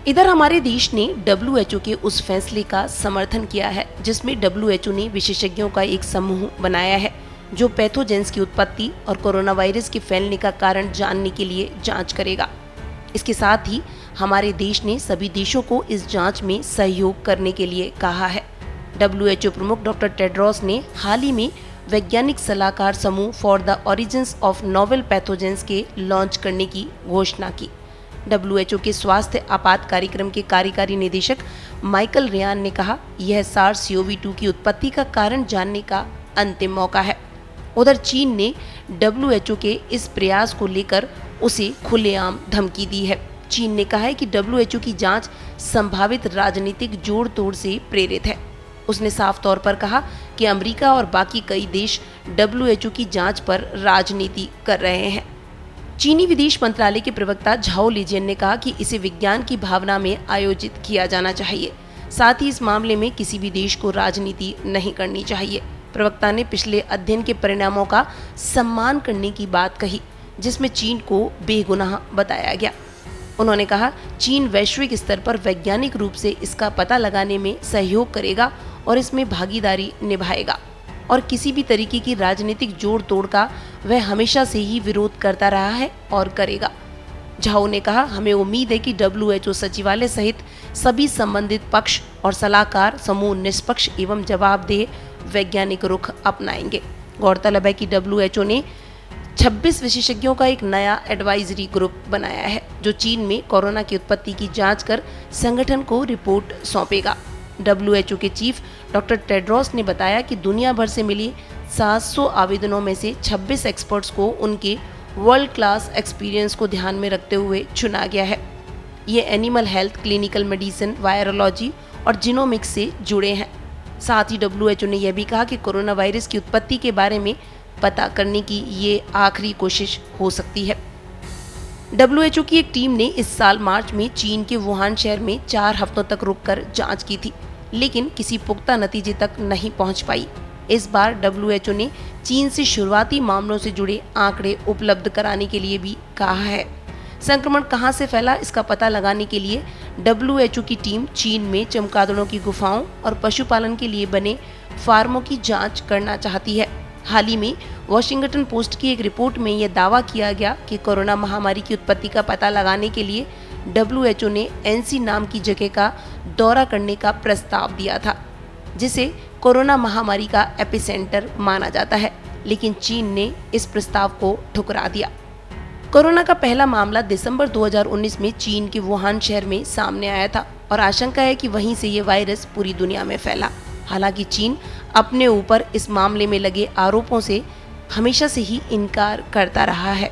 इधर हमारे देश ने WHO के उस फैसले का समर्थन किया है जिसमें WHO ने विशेषज्ञों का एक समूह बनाया है जो पैथोजेंस की उत्पत्ति और कोरोना वायरस के फैलने का कारण जानने के लिए जांच करेगा। इसके साथ ही हमारे देश ने सभी देशों को इस जांच में सहयोग करने के लिए कहा है। WHO प्रमुख डॉक्टर टेड्रोस ने हाल ही में वैज्ञानिक सलाहकार समूह for the origins of novel pathogens के लॉन्च करने की घोषणा की। WHO के स्वास्थ्य आपात कार्यक्रम के कार्यकारी निदेशक माइकल रियान ने कहा, यह SARS-CoV-2 की उत्पत्ति का कारण जानने का अंतिम मौका है। उधर चीन ने WHO के इस प्रयास को लेकर उसे खुलेआम धमकी दी है। चीन ने कहा है कि WHO की जांच संभावित राजनीतिक जोड़ तोड़ से प्रेरित है। उसने साफ तौर पर कहा कि अमेरिका और बाकी कई देश WHO की जांच पर राजनीति कर रहे हैं। चीनी विदेश मंत्रालय के प्रवक्ता झाओ लिजियन ने कहा कि इसे विज्ञान की भावना में आयोजित किया जाना चाहिए। साथ ही इस मामले में किसी भी देश को राजनीति नहीं करनी चाहिए। प्रवक्ता ने पिछले अध्ययन के परिणामों का सम्मान करने की बात कही जिसमें चीन को बेगुनाह बताया गया। उन्होंने कहा, चीन वैश्विक स्तर पर वैज्ञानिक रूप से इसका पता लगाने में सहयोग करेगा और इसमें भागीदारी निभाएगा और किसी भी तरीके की राजनीतिक जोड़ तोड़ का वह हमेशा से ही विरोध करता रहा है और करेगा। झाओ ने कहा, हमें उम्मीद है कि WHO सचिवालय सहित सभी संबंधित पक्ष और सलाहकार समूह निष्पक्ष एवं जवाबदेह वैज्ञानिक रुख अपनाएंगे। गौरतलब है कि WHO ने 26 विशेषज्ञों का एक नया एडवाइजरी ग्रुप बनाया है जो चीन में कोरोना की उत्पत्ति की जांच कर संगठन को रिपोर्ट सौंपेगा। WHO के चीफ डॉक्टर टेड्रोस ने बताया कि दुनिया भर से मिली 700 आवेदनों में से 26 एक्सपर्ट्स को उनके वर्ल्ड क्लास एक्सपीरियंस को ध्यान में रखते हुए चुना गया है। ये animal health, clinical medicine, virology और जीनोमिक्स से जुड़े हैं। साथ ही WHO ने यह भी कहा कि कोरोना वायरस की उत्पत्ति के बारे में पता करने की ये आखिरी कोशिश हो सकती है। WHO की एक टीम ने इस साल मार्च में चीन के वुहान शहर में 4 हफ्तों तक रुककर जांच की थी, लेकिन किसी पुख्ता नतीजे तक नहीं पहुंच पाई। इस बार WHO ने चीन से शुरुआती मामलों से जुड़े आंकड़े उपलब्ध कराने के लिए भी कहा है। संक्रमण कहां से फैला इसका पता लगाने के लिए WHO की टीम चीन में चमगादड़ों की गुफाओं और पशुपालन के लिए बने फार्मों की जांच करना चाहती है। हाल ही में वॉशिंगटन पोस्ट की एक रिपोर्ट में यह दावा किया गया कि कोरोना महामारी की उत्पत्ति का पता लगाने के लिए WHO ने एनसी नाम की जगह का दौरा करने का प्रस्ताव दिया था, जिसे कोरोना महामारी का एपिसेंटर माना जाता है, लेकिन चीन ने इस प्रस्ताव को ठुकरा दिया। कोरोना का पहला मामला दिसंबर 2019 में चीन के वुहान शहर में सामने आया था और आशंका है कि वहीं से ये वायरस पूरी दुनिया में फैला। हालांकि चीन अपने ऊपर इस मामले में लगे आरोपों से हमेशा से ही इनकार करता रहा है।